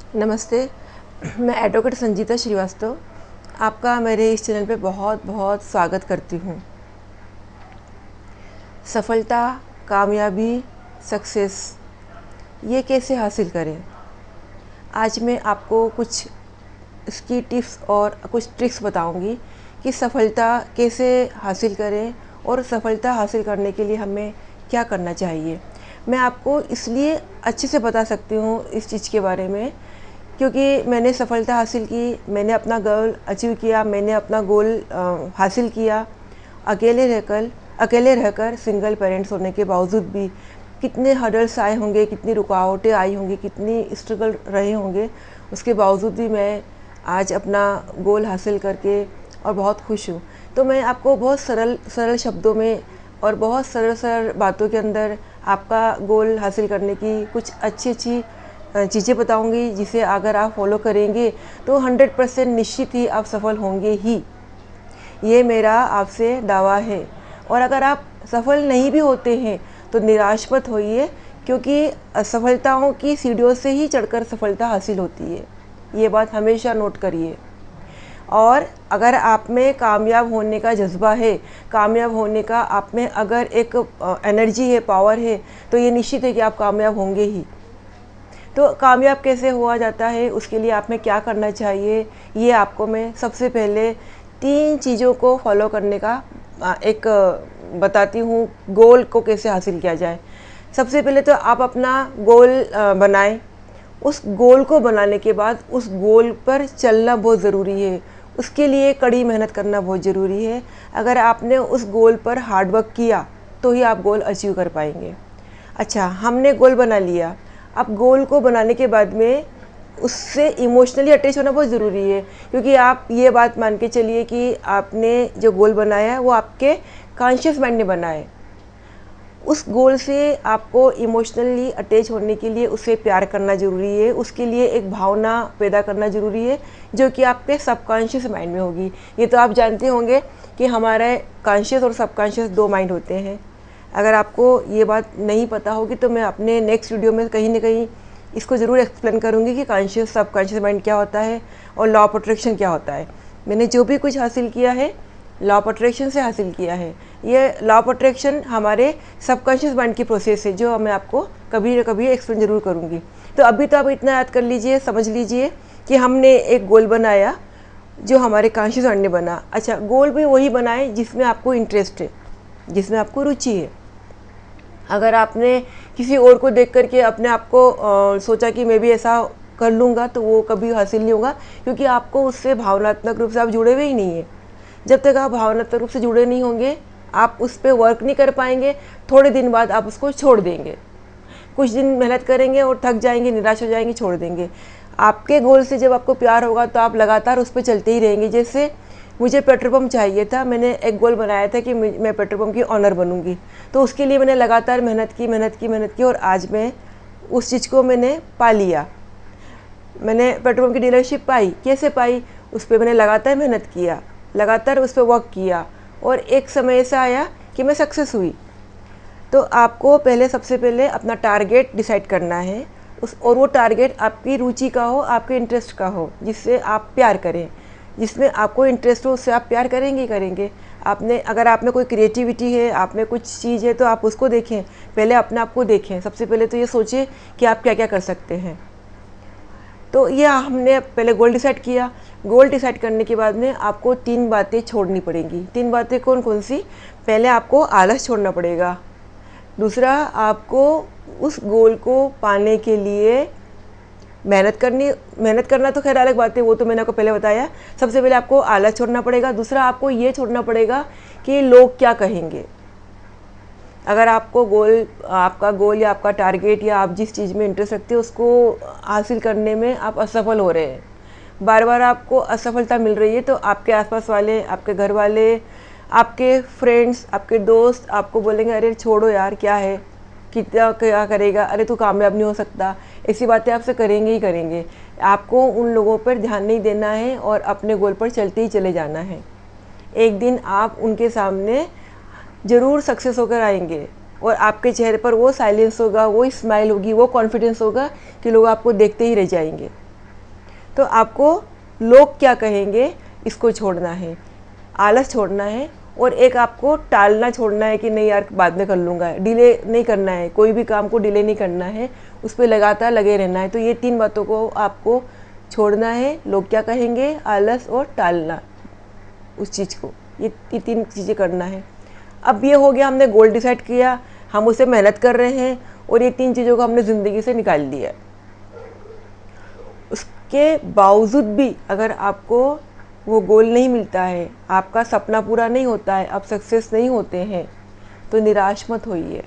नमस्ते। मैं एडवोकेट संजीता श्रीवास्तव आपका मेरे इस चैनल पे बहुत बहुत स्वागत करती हूँ। सफलता, कामयाबी, सक्सेस ये कैसे हासिल करें, आज मैं आपको कुछ इसकी टिप्स और कुछ ट्रिक्स बताऊंगी कि सफलता कैसे हासिल करें और सफलता हासिल करने के लिए हमें क्या करना चाहिए। मैं आपको इसलिए अच्छे से बता सकती हूँ इस चीज़ के बारे में क्योंकि मैंने सफलता हासिल की, मैंने अपना गोल अचीव किया, मैंने अपना गोल हासिल किया अकेले रहकर सिंगल पेरेंट्स होने के बावजूद भी। कितने हर्डल्स आए होंगे, कितनी रुकावटें आई होंगी, कितनी स्ट्रगल रहे होंगे, उसके बावजूद भी मैं आज अपना गोल हासिल करके और बहुत खुश हूँ। तो मैं आपको बहुत सरल शब्दों में और बहुत सरल बातों के अंदर आपका गोल हासिल करने की कुछ अच्छी चीज़ें बताऊंगी, जिसे अगर आप फॉलो करेंगे तो 100% निश्चित ही आप सफल होंगे ही। ये मेरा आपसे दावा है। और अगर आप सफल नहीं भी होते हैं तो निराश मत होइए, क्योंकि असफलताओं की सीढ़ियों से ही चढ़कर सफलता हासिल होती है। ये बात हमेशा नोट करिए। और अगर आप में कामयाब होने का जज्बा है, कामयाब होने का आप में अगर एक एनर्जी है, पावर है, तो ये निश्चित है कि आप कामयाब होंगे ही। तो कामयाब कैसे हुआ जाता है, उसके लिए आप में क्या करना चाहिए, ये आपको मैं सबसे पहले 3 चीज़ों को फॉलो करने का एक बताती हूँ, गोल को कैसे हासिल किया जाए। सबसे पहले तो आप अपना गोल बनाएं। उस गोल को बनाने के बाद उस गोल पर चलना बहुत ज़रूरी है। उसके लिए कड़ी मेहनत करना बहुत ज़रूरी है। अगर आपने उस गोल पर हार्ड वर्क किया तो ही आप गोल अचीव कर पाएंगे। अच्छा, हमने गोल बना लिया। अब गोल को बनाने के बाद में उससे इमोशनली अटैच होना बहुत ज़रूरी है, क्योंकि आप ये बात मान के चलिए कि आपने जो गोल बनाया है वो आपके कॉन्शियस माइंड ने बनाया है। उस गोल से आपको इमोशनली अटैच होने के लिए उससे प्यार करना ज़रूरी है, उसके लिए एक भावना पैदा करना ज़रूरी है जो कि आपके सबकॉन्शियस माइंड में होगी। ये तो आप जानते होंगे कि हमारे कॉन्शियस और सबकॉन्शियस 2 माइंड होते हैं। अगर आपको ये बात नहीं पता होगी तो मैं अपने नेक्स्ट वीडियो में कहीं ना कहीं इसको ज़रूर एक्सप्लेन करूँगी कि कॉन्शियस सबकॉन्शियस माइंड क्या होता है और लॉ ऑफ अट्रैक्शन क्या होता है। मैंने जो भी कुछ हासिल किया है लॉ ऑफ अट्रैक्शन से हासिल किया है। ये लॉ ऑफ अट्रैक्शन हमारे सबकॉन्शियस माइंड की प्रोसेस है, जो मैं आपको कभी ना कभी एक्सप्लेन ज़रूर करूँगी। तो अभी तो आप इतना याद कर लीजिए, समझ लीजिए कि हमने एक गोल बनाया जो हमारे कॉन्शियस माइंड ने बना। अच्छा, गोल भी वही बनाए जिसमें आपको इंटरेस्ट है, जिसमें आपको रुचि है। अगर आपने किसी और को देख करके अपने आप को सोचा कि मैं भी ऐसा कर लूँगा, तो वो कभी हासिल नहीं होगा, क्योंकि आपको उससे भावनात्मक रूप से आप जुड़े हुए ही नहीं हैं। जब तक आप भावनात्मक रूप से जुड़े नहीं होंगे, आप उस पर वर्क नहीं कर पाएंगे। थोड़े दिन बाद आप उसको छोड़ देंगे, कुछ दिन मेहनत करेंगे और थक जाएंगे, निराश हो जाएंगे, छोड़ देंगे। आपके गोल से जब आपको प्यार होगा तो आप लगातार उस पर चलते ही रहेंगे। जैसे मुझे पेट्रोल पंप चाहिए था, मैंने एक गोल बनाया था कि मैं पेट्रोल पंप की ऑनर बनूंगी, तो उसके लिए मैंने लगातार मेहनत की और आज मैं उस चीज़ को मैंने पा लिया। मैंने पेट्रोल पंप की डीलरशिप पाई। कैसे पाई? उस पर मैंने लगातार मेहनत किया, लगातार उस पर वर्क किया, और एक समय ऐसा आया कि मैं सक्सेस हुई। तो आपको सबसे पहले अपना टारगेट डिसाइड करना है, और वो टारगेट आपकी रुचि का हो, आपके इंटरेस्ट का हो, जिससे आप प्यार करें। जिसमें आपको इंटरेस्ट हो उससे आप प्यार करेंगे ही करेंगे। अगर आप में कोई क्रिएटिविटी है, आप में कुछ चीज़ है, तो आप उसको देखें। पहले अपने आप को देखें। सबसे पहले तो ये सोचें कि आप क्या क्या कर सकते हैं। तो ये हमने पहले गोल डिसाइड किया। गोल डिसाइड करने के बाद में आपको 3 बातें छोड़नी पड़ेंगी। 3 बातें कौन कौन सी? पहले आपको आलस छोड़ना पड़ेगा। दूसरा, आपको उस गोल को पाने के लिए मेहनत करना तो खैर अलग बात है, वो तो मैंने आपको पहले बताया। सबसे पहले आपको आलस छोड़ना पड़ेगा। दूसरा, आपको ये छोड़ना पड़ेगा कि लोग क्या कहेंगे। अगर आपका गोल या आपका टारगेट या आप जिस चीज़ में इंटरेस्ट रखते हैं उसको हासिल करने में आप असफल हो रहे हैं, बार बार आपको असफलता मिल रही है, तो आपके आसपास वाले, आपके घर वाले, आपके फ्रेंड्स, आपके दोस्त आपको बोलेंगे, अरे छोड़ो यार, क्या है, कितना क्या करेगा, अरे तू कामयाब नहीं हो सकता। ऐसी बातें आपसे करेंगे ही करेंगे। आपको उन लोगों पर ध्यान नहीं देना है और अपने गोल पर चलते ही चले जाना है। एक दिन आप उनके सामने ज़रूर सक्सेस होकर आएंगे, और आपके चेहरे पर वो साइलेंस होगा, वो स्माइल होगी, वो कॉन्फिडेंस होगा कि लोग आपको देखते ही रह जाएंगे। तो आपको लोग क्या कहेंगे इसको छोड़ना है, आलस छोड़ना है, और एक आपको टालना छोड़ना है कि नहीं यार बाद में कर लूँगा, डिले नहीं करना है, कोई भी काम को डिले नहीं करना है, उस पर लगातार लगे रहना है। तो ये 3 बातों को आपको छोड़ना है, लोग क्या कहेंगे, आलस और टालना उस चीज़ को, ये 3 चीज़ें करना है। अब ये हो गया, हमने गोल डिसाइड किया, हम उसे मेहनत कर रहे हैं और ये 3 चीज़ों को हमने ज़िंदगी से निकाल दिया। उसके बावजूद भी अगर आपको वो गोल नहीं मिलता है, आपका सपना पूरा नहीं होता है, आप सक्सेस नहीं होते हैं, तो निराश मत होइए।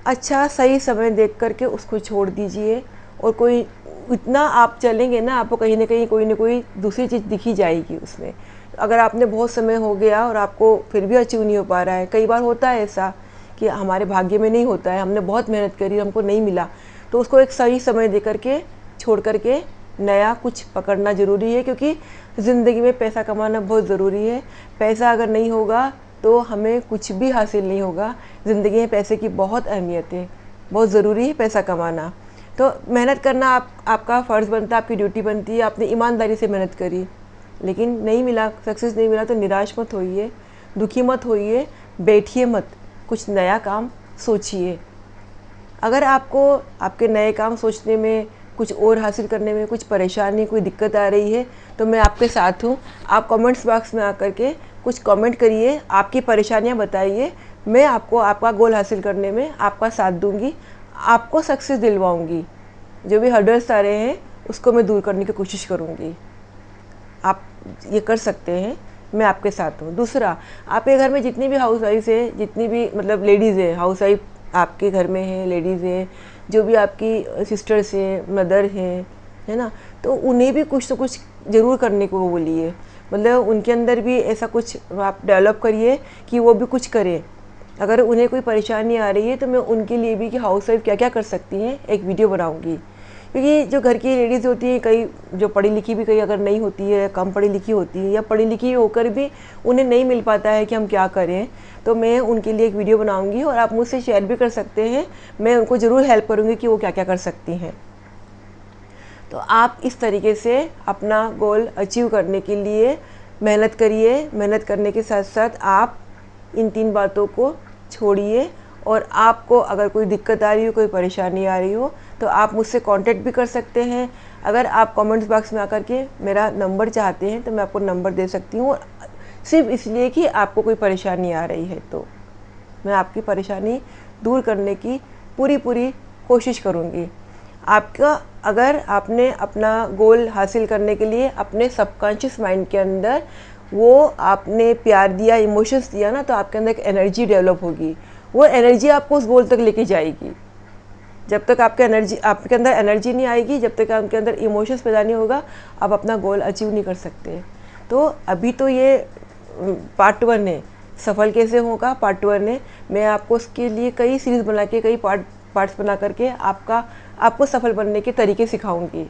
अच्छा सही समय देख करके उसको छोड़ दीजिए, और कोई इतना आप चलेंगे ना, आपको कहीं ना कहीं कोई ना कोई दूसरी चीज़ दिखी जाएगी उसमें। अगर आपने बहुत समय हो गया और आपको फिर भी अचीव नहीं हो पा रहा है, कई बार होता है ऐसा कि हमारे भाग्य में नहीं होता है, हमने बहुत मेहनत करी, हमको नहीं मिला, तो उसको एक सही समय दे करके छोड़ करके नया कुछ पकड़ना ज़रूरी है, क्योंकि ज़िंदगी में पैसा कमाना बहुत ज़रूरी है। पैसा अगर नहीं होगा तो हमें कुछ भी हासिल नहीं होगा। ज़िंदगी में पैसे की बहुत अहमियत है, बहुत ज़रूरी है पैसा कमाना। तो मेहनत करना आपका फ़र्ज़ बनता है, आपकी ड्यूटी बनती है। आपने ईमानदारी से मेहनत करी लेकिन नहीं मिला, सक्सेस नहीं मिला, तो निराश मत होइए, दुखी मत होइए, बैठिए मत, कुछ नया काम सोचिए। अगर आपको आपके नए काम सोचने में, कुछ और हासिल करने में कुछ परेशानी, कोई दिक्कत आ रही है, तो मैं आपके साथ हूँ। आप कमेंट्स बॉक्स में आकर के कुछ कमेंट करिए, आपकी परेशानियाँ बताइए, मैं आपको आपका गोल हासिल करने में आपका साथ दूँगी, आपको सक्सेस दिलवाऊँगी। जो भी हर्डल्स आ रहे हैं उसको मैं दूर करने की कोशिश करूँगी। आप ये कर सकते हैं, मैं आपके साथ हूँ। दूसरा, आपके घर में जितनी भी हाउस वाइफ है, जितनी भी मतलब लेडीज़ है, हाउस वाइफ आपके घर में है, लेडीज़ हैं, जो भी आपकी सिस्टर्स हैं, मदर हैं, है ना, तो उन्हें भी कुछ तो कुछ ज़रूर करने को बोलिए। मतलब उनके अंदर भी ऐसा कुछ आप डेवलप करिए कि वो भी कुछ करें। अगर उन्हें कोई परेशानी आ रही है तो मैं उनके लिए भी कि हाउस वाइफ क्या क्या कर सकती हैं एक वीडियो बनाऊँगी। क्योंकि जो घर की लेडीज़ होती है, कई जो पढ़ी लिखी भी कई अगर नहीं होती है, कम पढ़ी लिखी होती है, या पढ़ी लिखी होकर भी उन्हें नहीं मिल पाता है कि हम क्या करें, तो मैं उनके लिए एक वीडियो बनाऊंगी और आप मुझसे शेयर भी कर सकते हैं। मैं उनको ज़रूर हेल्प करूंगी कि वो क्या क्या कर सकती हैं। तो आप इस तरीके से अपना गोल अचीव करने के लिए मेहनत करिए। मेहनत करने के साथ साथ आप इन 3 बातों को छोड़िए, और आपको अगर कोई दिक्कत आ रही हो, कोई परेशानी आ रही हो, तो आप मुझसे कांटेक्ट भी कर सकते हैं। अगर आप कमेंट्स बॉक्स में आकर के मेरा नंबर चाहते हैं तो मैं आपको नंबर दे सकती हूँ, सिर्फ इसलिए कि आपको कोई परेशानी आ रही है, तो मैं आपकी परेशानी दूर करने की पूरी कोशिश करूँगी। आपका अगर आपने अपना गोल हासिल करने के लिए अपने सबकॉन्शियस माइंड के अंदर वो आपने प्यार दिया, इमोशंस दिया ना, तो आपके अंदर एक एनर्जी डेवलप होगी। वो एनर्जी आपको उस गोल तक लेके जाएगी। जब तक आपके अंदर एनर्जी नहीं आएगी, जब तक आपके अंदर इमोशंस पैदा नहीं होगा, आप अपना गोल अचीव नहीं कर सकते। तो अभी तो ये पार्ट 1 है, सफल कैसे होगा पार्ट 1 है। मैं आपको उसके लिए कई सीरीज़ बना के, कई पार्ट्स बना करके आपको सफल बनने के तरीके सिखाऊंगी।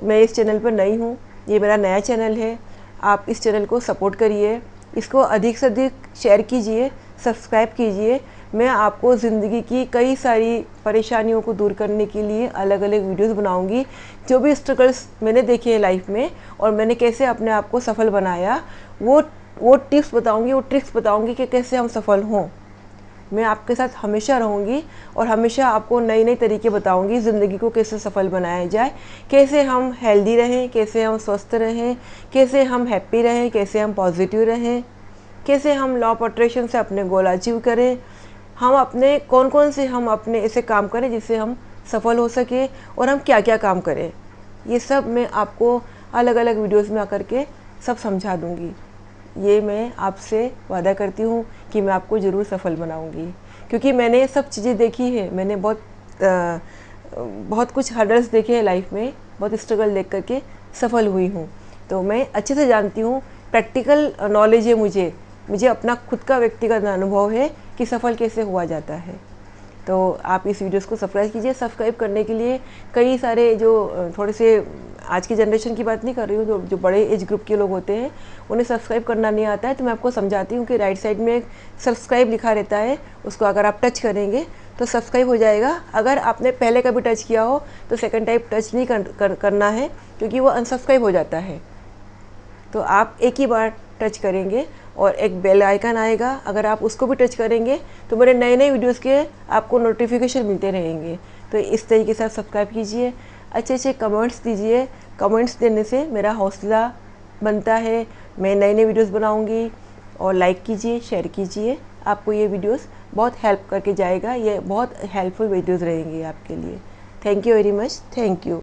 मैं इस चैनल पर नई हूँ, ये मेरा नया चैनल है। आप इस चैनल को सपोर्ट करिए, इसको अधिक से अधिक शेयर कीजिए, सब्सक्राइब कीजिए। मैं आपको ज़िंदगी की कई सारी परेशानियों को दूर करने के लिए अलग अलग वीडियोस बनाऊंगी। जो भी स्ट्रगल्स मैंने देखे हैं लाइफ में और मैंने कैसे अपने आप को सफल बनाया, वो टिप्स बताऊंगी, वो ट्रिक्स बताऊंगी कि कैसे हम सफल हों। मैं आपके साथ हमेशा रहूँगी और हमेशा आपको नए नए तरीके बताऊँगी ज़िंदगी को कैसे सफल बनाया जाए, कैसे हम हेल्दी रहें, कैसे हम स्वस्थ रहें, कैसे हम हैप्पी रहें, कैसे हम पॉजिटिव रहें, कैसे हम लॉ ऑफ अट्रैक्शन से अपने गोल अचीव करें, हम अपने कौन से हम अपने ऐसे काम करें जिससे हम सफल हो सके, और हम क्या क्या काम करें। ये सब मैं आपको अलग अलग वीडियोज़ में आकर के सब समझा दूँगी। ये मैं आपसे वादा करती हूँ कि मैं आपको ज़रूर सफल बनाऊँगी, क्योंकि मैंने सब चीज़ें देखी है। मैंने बहुत कुछ हर्डल्स देखे हैं लाइफ में, बहुत स्ट्रगल देख करके सफल हुई हूँ। तो मैं अच्छे से जानती हूँ, प्रैक्टिकल नॉलेज है मुझे अपना खुद का व्यक्तिगत अनुभव है कि सफल कैसे हुआ जाता है। तो आप इस वीडियोस को सब्सक्राइब कीजिए। सब्सक्राइब करने के लिए कई सारे जो थोड़े से आज की जनरेशन की बात नहीं कर रही हूँ, जो बड़े एज ग्रुप के लोग होते हैं उन्हें सब्सक्राइब करना नहीं आता है, तो मैं आपको समझाती हूँ कि राइट साइड में सब्सक्राइब लिखा रहता है, उसको अगर आप टच करेंगे तो सब्सक्राइब हो जाएगा। अगर आपने पहले कभी टच किया हो तो सेकंड टाइम टच नहीं करना है, क्योंकि वो अनसब्सक्राइब हो जाता है। तो आप एक ही बार टच करेंगे और एक बेल आइकन आएगा, अगर आप उसको भी टच करेंगे तो मेरे नए नए वीडियोस के आपको नोटिफिकेशन मिलते रहेंगे। तो इस तरीके से आप सब्सक्राइब कीजिए, अच्छे अच्छे कमेंट्स दीजिए। कमेंट्स देने से मेरा हौसला बनता है, मैं नए नए वीडियोस बनाऊंगी। और लाइक कीजिए, शेयर कीजिए, आपको ये वीडियोस बहुत हेल्प करके जाएगा। ये बहुत हेल्पफुल वीडियोस रहेंगे आपके लिए। Thank you very much, thank you.